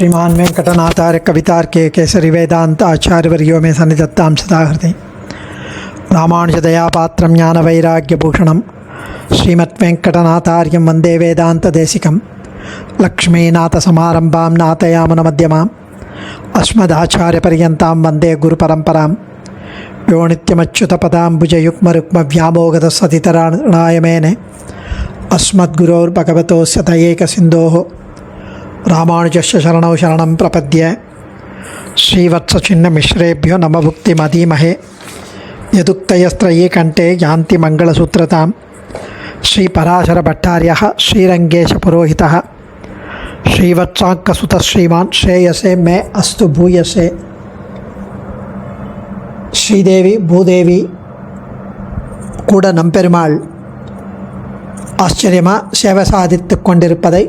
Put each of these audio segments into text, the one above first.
श्रीमान वेंकटनाथार्य कवितार्के केसरी वेदांत आचार्यवर्यो मे सन्निधत्तां सदा हृदि रामानुजदयापात्रं ज्ञानवैराग्यभूषणं श्रीमद्वेंकटनाथार्यं वन्दे वेदान्तदेशिकं लक्ष्मीनाथसमारम्भां नाथयामुनमध्यमाम् अस्मदाचार्यपर्यन्तां वन्दे गुरुपरम्परां यो नित्यमच्युतपदाम्बुजयुग्मरुक्मव्यामोगतसतितराणाय मेने अस्मद्गुरोर्भगवतोस्य दयैकसिन्धोः रामानुजस्य शरणौ शरणं प्रपद्ये श्रीवत्सचिन्नमिश्रेभ्यो नमभुक्तिमधीमहे यदुक्तयस्त्रयी कंठे यान्ति मंगलसूत्रतां श्रीपराशरभट्टार्यः श्रीरङ्गेशपुरोहितः श्रीवत्साङ्कसुतः श्रीमान् श्रेयसे मे अस्तु भूयसे. ஸ்ரீதேவி பூதேவி கூட நம்பெருமாள் ஆச்சரியமாக சேவை சாதித்து கொண்டிருப்பதை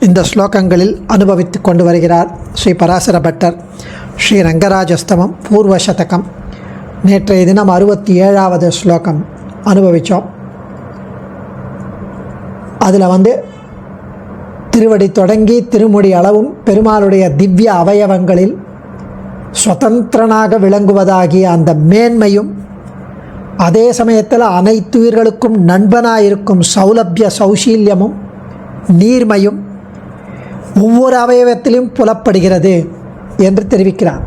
இந்த ஸ்லோகங்களில் அனுபவித்து கொண்டு வருகிறார் ஸ்ரீ பராசர பட்டர். ஸ்ரீ ரங்கராஜஸ்தமம் பூர்வ சதகம் நேற்றைய தினம் 67வது ஸ்லோகம் அனுபவித்தோம். அதில் திருவடி தொடங்கி திருமுடி அளவும் பெருமாளுடைய திவ்ய அவயவங்களில் சுதந்திரனாக விளங்குவதாகிய அந்த மேன்மையும், அதே சமயத்தில் அனைத்து உயிர்களுக்கும் நண்பனாயிருக்கும் சௌலபிய சௌசீல்யமும் நீர்மையும் ஒவ்வொரு அவயவத்திலும் புலப்படுகிறது என்று தெரிவிக்கிறார்.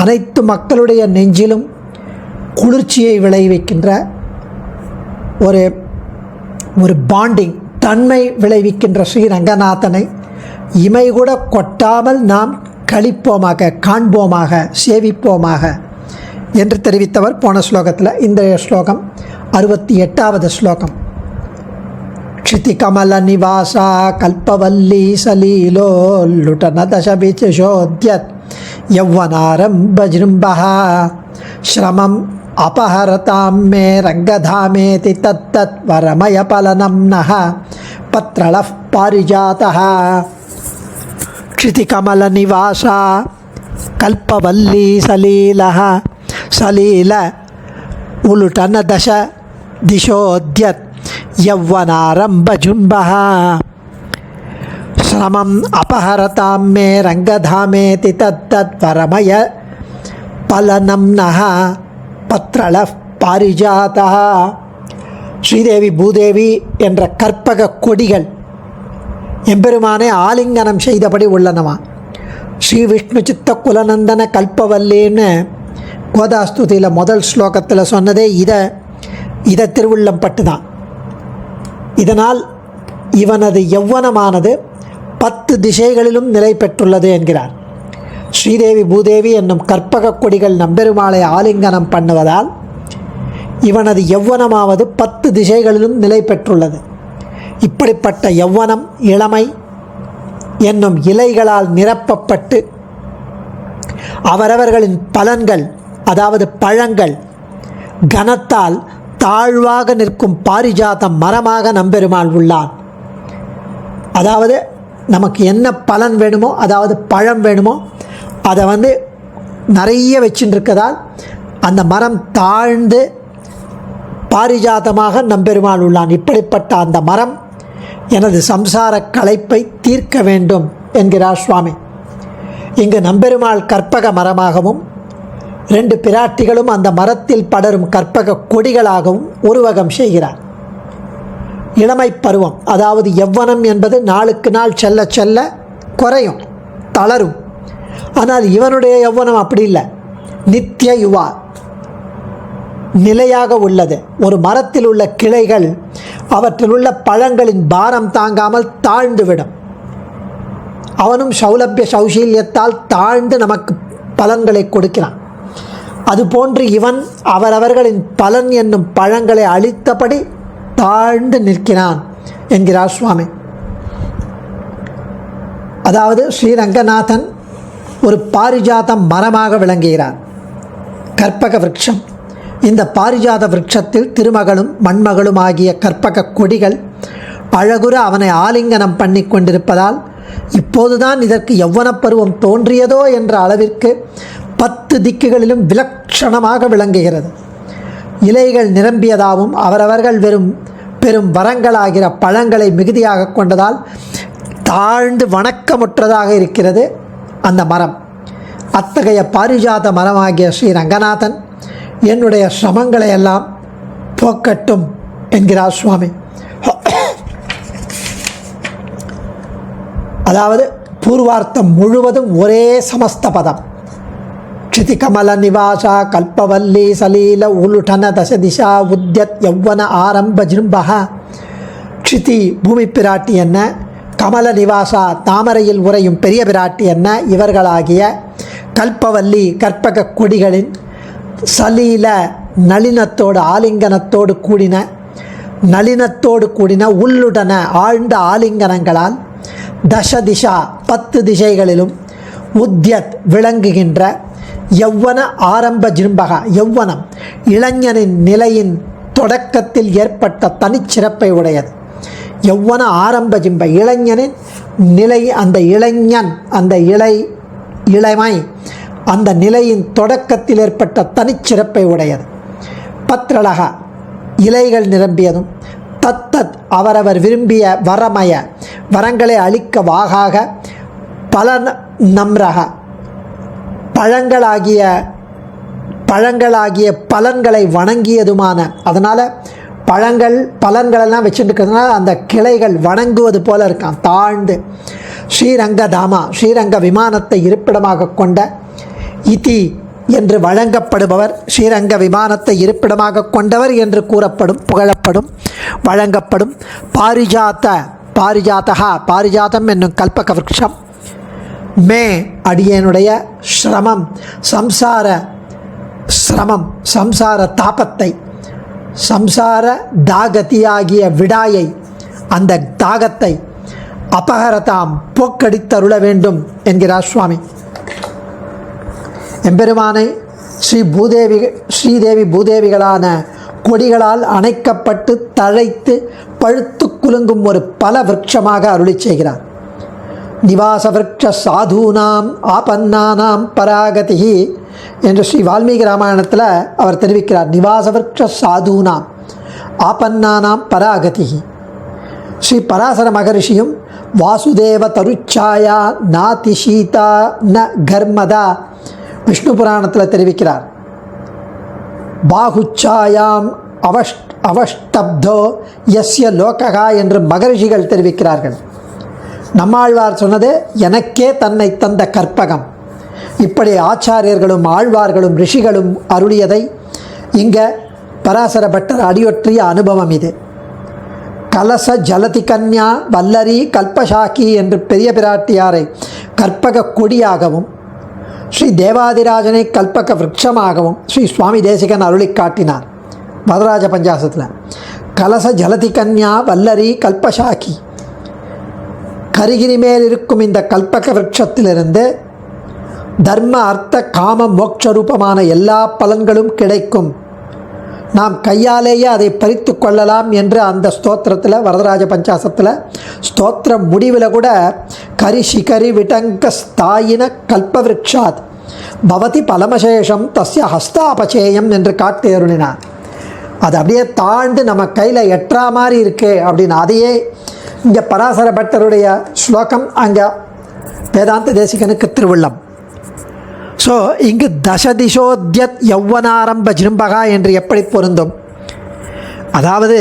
அனைத்து மக்களுடைய நெஞ்சிலும் குளிர்ச்சியை விளைவிக்கின்ற ஒரு பாண்டிங் தன்மை விளைவிக்கின்ற ஸ்ரீரங்கநாதனை இமைகூட கொட்டாமல் நாம் கழிப்போமாக, காண்போமாக, சேவிப்போமாக என்று தெரிவித்தவர் போன ஸ்லோகத்தில். இன்றைய ஸ்லோகம் 68வது ஸ்லோகம். क्षितिकमल निवासा कल्पवल्ली सलीलो लुटन दशभिचोद्यत् यौवनारम्भजृम्भः श्रमम् अपहरतां मे रङ्गधामेति तत्तत् वरमयपलनं नः पत्रलः पारिजातः. क्षितिकमल निवासा कल्पवल्ली सलीलः सलील उलुटन दश दिशोद्यत् यौवनारम्भजुम्बः श्रमम् अपहरतां मे रङ्गधामेति तत्तद्वरमय पलनं नः पत्रलः पारिजातः. ஸ்ரீதேவி பூதேவி என்ற கற்பக கொடிகள் எம்பெருமானை ஆலிங்கனம் செய்தபடி உள்ளனவா. ஸ்ரீ விஷ்ணு சித்த குலநந்தன கல்பவல்லின்னு கோதாஸ்துதியில் முதல் ஸ்லோகத்தில் சொன்னதே இதை திருவுள்ளம் பட்டு தான். இதனால் இவனது யௌவனமானது 10 திசைகளிலும் நிலை பெற்றுள்ளது என்கிறார். ஸ்ரீதேவி பூதேவி என்னும் கற்பக கொடிகள் நம்பெருமாளை ஆலிங்கனம் பண்ணுவதால் இவனது யௌவனமாவது 10 திசைகளிலும் நிலை பெற்றுள்ளது. இப்படிப்பட்ட யௌவனம் இளமை என்னும் இலைகளால் நிரப்பப்பட்டு அவரவர்களின் பலன்கள், அதாவது பழங்கள், கனத்தால் தாழ்வாக நிற்கும் பாரிஜாதம் மரமாக நம்பெருமாள் உள்ளான். அதாவது நமக்கு என்ன பலன் வேணுமோ, அதாவது பழம் வேணுமோ, அதை நிறைய வச்சுருக்கதால் அந்த மரம் தாழ்ந்து பாரிஜாதமாக நம்பெருமாள் உள்ளான். இப்படிப்பட்ட அந்த மரம் எனது சம்சார களைப்பை தீர்க்க வேண்டும் என்கிறார் சுவாமி. இங்கு நம்பெருமாள் கற்பக மரமாகவும் 2 பிராட்டிகளும் அந்த மரத்தில் படரும் கற்பக கொடிகளாகவும் உருவகம் செய்கிறார். இளமை பருவம், அதாவது யௌவனம் என்பது நாளுக்கு நாள் செல்ல செல்ல குறையும், தளரும். ஆனால் இவனுடைய யௌவனம் அப்படி இல்லை, நித்திய யுவா, நிலையாக உள்ளது. ஒரு மரத்தில் உள்ள கிளைகள் அவற்றில் உள்ள பழங்களின் பாரம் தாங்காமல் தாழ்ந்துவிடும். அவனும் சௌலபிய சௌசீல்யத்தால் தாழ்ந்து நமக்கு பலன்களை கொடுக்கிறான். அதுபோன்று இவன் அவரவர்களின் பலன் என்னும் பழங்களை அளித்தபடி தாழ்ந்து நிற்கிறான் என்கிறார் சுவாமி. அதாவது ஸ்ரீரங்கநாதன் ஒரு பாரிஜாத மரமாக விளங்குகிறார், கற்பக விருட்சம். இந்த பாரிஜாத விருட்சத்தில் திருமகளும் மண்மகளும் ஆகிய கற்பக கொடிகள் அழகுற அவனை ஆலிங்கனம் பண்ணி கொண்டிருப்பதால் இப்போதுதான் இதற்கு யௌவனப் பருவம் தோன்றியதோ என்ற அளவிற்கு 10 திக்குகளிலும் விலட்சணமாக விளங்குகிறது. இலைகள் நிரம்பியதாகவும் அவரவர்கள் பெரும் வரங்களாகிற பழங்களை மிகுதியாக கொண்டதால் தாழ்ந்து வணக்கமுற்றதாக இருக்கிறது அந்த மரம். அத்தகைய பாரிஜாத மரமாகிய ஸ்ரீ ரங்கநாதன் என்னுடைய சிரமங்களை எல்லாம் போக்கட்டும் என்கிறார் சுவாமி. அதாவது பூர்வார்த்தம் முழுவதும் ஒரே சமஸ்த பதம். க்ஷிதி கமல நிவாசா கல்பவல்லி சலீல உலுடன தசதிஷா உத்யத் யௌவன ஆரம்ப ஜிரும்பக. க்ஷிதி பூமி பிராட்டி என்ன, கமல நிவாசா தாமரையில் உறையும் பெரிய பிராட்டி என்ன, இவர்களாகிய கல்பவல்லி கற்பக கொடிகளின் சலீல நளினத்தோடு ஆலிங்கனத்தோடு கூடின உள்ளுடன ஆழ்ந்த ஆலிங்கனங்களால் தசதிஷா 10 திசைகளிலும் உத்யத் விளங்குகின்ற யௌவன ஆரம்ப ஜிரும்பக யௌவனம் இளைஞனின் நிலையின் தொடக்கத்தில் ஏற்பட்ட தனிச்சிறப்பை உடையது. யௌவன ஆரம்ப ஜிம்ப இளைஞனின் நிலை, அந்த இளைஞன் அந்த இளமை அந்த நிலையின் தொடக்கத்தில் ஏற்பட்ட தனிச்சிறப்பை உடையது. பத்ரலக இலைகள் நிரம்பியதும், தத்தத் அவரவர் விரும்பிய வரமய வரங்களை அளிக்க வாகாக, பல நம்ரக பழங்களாகிய பலன்களை வணங்கியதுமான. அதனால் பலன்களெல்லாம் வச்சுருக்கிறதுனால அந்த கிளைகள் வணங்குவது போல இருக்கான் தாழ்ந்து. ஸ்ரீரங்கதாமா ஸ்ரீரங்க விமானத்தை இருப்பிடமாக கொண்ட இதி என்று வழங்கப்படுபவர், ஸ்ரீரங்க விமானத்தை இருப்பிடமாக கொண்டவர் என்று கூறப்படும், புகழப்படும், வழங்கப்படும் பாரிஜாதம் என்னும் கல்பக விருட்சம் மே அடியனுடைய சம்சார தாபத்தை, சம்சார தாகதியாகிய விடாயை, அந்த தாகத்தை அபகரதாம் போக்கடித்தருள வேண்டும் என்கிறார் சுவாமி. எம்பெருமானை ஸ்ரீதேவி பூதேவிகளான கொடிகளால் அணைக்கப்பட்டு தழைத்து பழுத்து குலுங்கும் ஒரு பல விருட்சமாக அருளி செய்கிறார். நிவாச விருட்ச சாதூனாம் ஆபன்னானாம் பராகதி என்று ஸ்ரீ வால்மீகி ராமாயணத்தில் அவர் தெரிவிக்கிறார். நிவாச விருட்ச சாதூனாம் ஆபன்னானாம் பராகதி. ஸ்ரீ பராசர மகரிஷியும் வாசுதேவ தருச்சாயா நாதி சீதா ந கர்மதா விஷ்ணு புராணத்தில் தெரிவிக்கிறார். பாகுச்சாயாம் அவஷ்டப்தோ யஸ்ய லோககா என்று மகரிஷிகள் தெரிவிக்கிறார்கள். நம்மாழ்வார் சொன்னது எனக்கே தன்னை தந்த கற்பகம். இப்படி ஆச்சாரியர்களும் ஆழ்வார்களும் ரிஷிகளும் அருளியதை இங்கே பராசர பட்டர் அடியொற்றிய அனுபவம் இது. கலச ஜலதி கன்யா வல்லரி கல்பசாக்கி என்று பெரிய பிராட்டியாரை கற்பக கொடியாகவும், ஸ்ரீ தேவாதிராஜனை கல்பக விருட்சமாகவும் ஸ்ரீ சுவாமி தேசிகன் அருளி காட்டினார். வரதராஜ பஞ்சாசத்தில் கலச ஜலதி கன்யா வல்லரி கல்பசாக்கி. கரிகிரி மேல் இருக்கும் இந்த கல்பக விருட்சத்திலிருந்து தர்ம அர்த்த காம மோட்சரூபமான எல்லா பலன்களும் கிடைக்கும், நாம் கையாலேயே அதை பறித்து கொள்ளலாம் என்று அந்த ஸ்தோத்திரத்தில் வரதராஜ பஞ்சாசத்தில் ஸ்தோத்திரம் முடிவில் கூட கரிஷிகரி விடங்க ஸ்தாயின கல்பவிருட்சாத் பவதி பலமசேஷம் தஸ்ய ஹஸ்தாபச்சேயம் என்று காட்டி அருளினார். அது அப்படியே தாழ்ந்து நம்ம கையில் எட்டுறா மாதிரி இருக்கே அப்படின்னு. அதையே இங்கே பராசர பட்டருடைய ஸ்லோகம் அங்கே வேதாந்த தேசிகனுக்கு திருவுள்ளம். ஸோ இங்கு தசதிஷோத்யத் யௌவனாரம்ப ஜிரும்பகா என்று எப்படி பொருந்தும்? அதாவது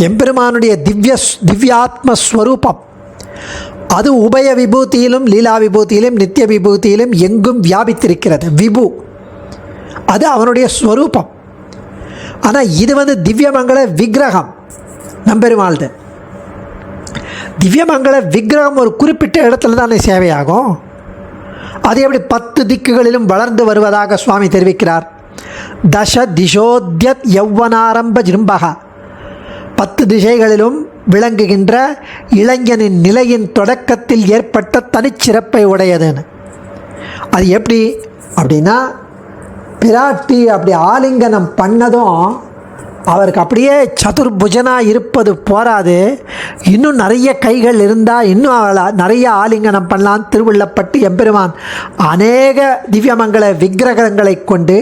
எம்பெருமானுடைய திவ்யாத்மஸ்வரூபம் அது உபய விபூதியிலும் லீலா விபூதியிலும் நித்திய விபூதியிலும் எங்கும் வியாபித்திருக்கிறது. விபு அது அவனுடைய ஸ்வரூபம். ஆனால் இது திவ்யமங்கள விக்கிரகம். நம்பெருமாள்து திவ்யமங்கள விக்கிரகம் ஒரு குறிப்பிட்ட இடத்துல தானே சேவையாகும். அது எப்படி 10 திக்குகளிலும் வளர்ந்து வருவதாக சுவாமி தெரிவிக்கிறார். தச திசோத்யத் யௌவனாரம்ப ஜிரும்பகா 10 திசைகளிலும் விளங்குகின்ற இளைஞனின் நிலையின் தொடக்கத்தில் ஏற்பட்ட தனிச்சிறப்பை உடையதுன்னு. அது எப்படி அப்படின்னா, பிராட்டி அப்படி ஆலிங்கனம் பண்ணதும் அவருக்கு அப்படியே சதுர்புஜனாக இருப்பது போராது, இன்னும் நிறைய கைகள் இருந்தால் இன்னும் அவளை நிறைய ஆலிங்கனம் பண்ணலாம். திருவுள்ளப்பட்டு எம்பெருமான் அநேக திவ்யமங்கள விக்கிரகங்களை கொண்டு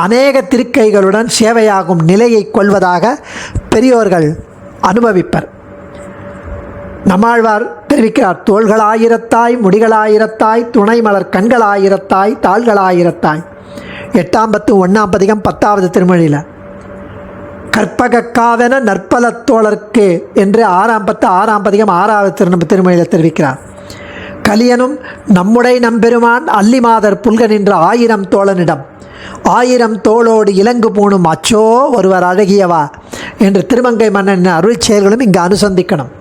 அநேக திருக்கைகளுடன் சேவையாகும் நிலையை கொள்வதாக பெரியோர்கள் அனுபவிப்பர். நம்மாழ்வார் தெரிவிக்கிறார். தோள்களாயிரத்தாய், முடிகளாயிரத்தாய், துணை மலர் கண்களாயிரத்தாய், தாள்களாயிரத்தாய். 8ஆம் பத்து 1ஆம் பதிகம் 10வது திருமொழியில் கற்பகக்காவென நற்பலத்தோழர்க்கு என்று 6ஆம் பத்து 6ஆம் பதிகம் 6வது திருமொழியில் தெரிவிக்கிறார். கலியனும் நம்முடைய நம்பெருமான் அல்லிமாதர் புல்க நின்ற 1000 தோழனிடம் 1000 தோளோடு இலங்கு பூணும் அச்சோ ஒருவர் அழகியவா என்று திருமங்கை மன்னன் அருள் செயல்களும் இங்கு அனுசந்திக்கணும்.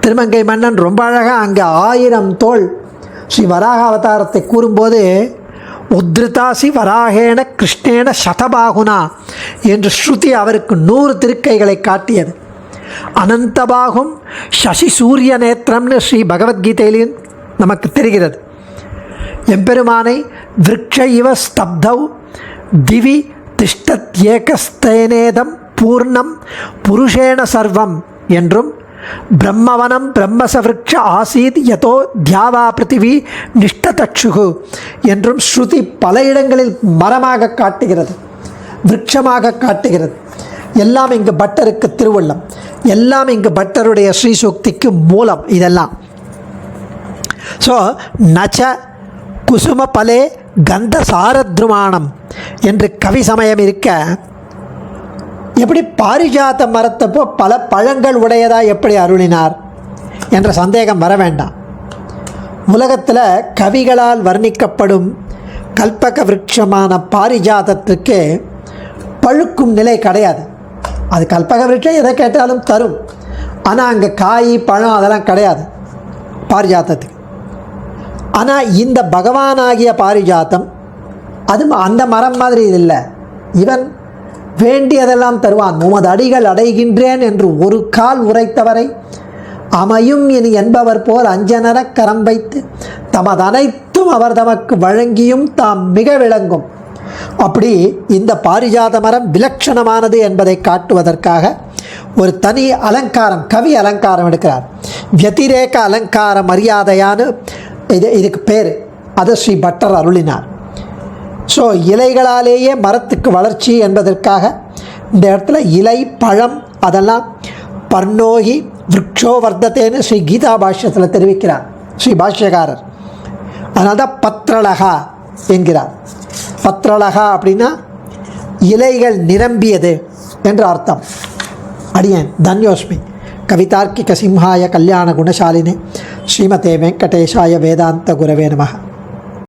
திருமங்கை மன்னன் ரொம்ப அழகாக அங்கே 1000 தோள் ஸ்ரீ வராக அவதாரத்தை கூறும்போது உத்ருதாசி வராகேன கிருஷ்ணேன சதபாகுனா என்று ஸ்ருதி அவருக்கு 100 திருக்கைகளை காட்டியது. அனந்தபாகும் சசி சூரிய நேத்திரம்னு ஸ்ரீ பகவத்கீதையிலும் நமக்கு தெரிகிறது. எம்பெருமானை விருட்ச இவ ஸ்தப்தவ் திவி திஷ்டத் ஏகஸ்தேனேதம் பூர்ணம் புருஷேண சர்வம் என்றும் பிரம்மவனம் பிரம்மசவிருட்ச ஆசீத் யதோ தியாவா பிருத்திவி நிஷ்டதக்ஷுகு என்றும் ஸ்ருதி பல இடங்களில் மரமாக காட்டுகிறது, விருட்சமாக காட்டுகிறது. எல்லாம் இங்கு பட்டருக்கு திருவள்ளம், எல்லாம் இங்கு பட்டருடைய ஸ்ரீசூக்திக்கு மூலம். இதெல்லாம் ஸோ நச்ச குசும பலே கந்த சாரத்ருமானம் என்று கவி சமயம் இருக்க, எப்படி பாரிஜாத மரத்தப்போ பல பழங்கள் உடையதாக எப்படி அருளினார் என்ற சந்தேகம் வர வேண்டாம். உலகத்தில் கவிகளால் வர்ணிக்கப்படும் கல்பக விருட்சமான பாரிஜாதத்திற்கு பழுக்கும் நிலை கிடையாது. அது கல்பக விருட்சம் எதை கேட்டாலும் தரும், ஆனால் அங்கே காய் பழம் அதெல்லாம் கிடையாது பாரிஜாத்தத்துக்கு. ஆனால் இந்த பகவானாகிய பாரிஜாத்தம் அது அந்த மரம் மாதிரி இது இல்லை. இவன் வேண்டியதெல்லாம் தருவான். உமது அடிகள் அடைகின்றேன் என்று ஒரு கால் உரைத்தவரை அமையும் இனி என்பவர் போல் அஞ்சனர கரம் வைத்து தமது அனைத்தும் அவர் தமக்கு வழங்கியும் தாம் மிக விளங்கும். அப்படி இந்த பாரிஜாத மரம் விலட்சணமானது என்பதை காட்டுவதற்காக ஒரு தனி அலங்காரம், கவி அலங்காரம் எடுக்கிறார். வத்திரேக அலங்கார மரியாதையான்னு இதுக்கு பேர். அதை ஸ்ரீ பட்டர் அருளினார். ஸோ இலைகளாலேயே மரத்துக்கு வளர்ச்சி என்பதற்காக இந்த இடத்துல இலை பழம் அதெல்லாம் பர்ணோகி விருட்சோ வர்த்தத்தேன்னு ஸ்ரீ கீதா பாஷ்யத்தில் தெரிவிக்கிறார் ஸ்ரீ பாஷ்யகாரர். அதனால தான் பத்ரலகா என்கிறார். பத்ரலகா அப்படின்னா இலைகள் நிரம்பியது என்று அர்த்தம். அடியேன் தன்யோஸ்மி. கவிதார்க்கிக சிம்ஹாய கல்யாண குணசாலினே ஸ்ரீமதே வெங்கடேஷாய வேதாந்த குரவே நமः.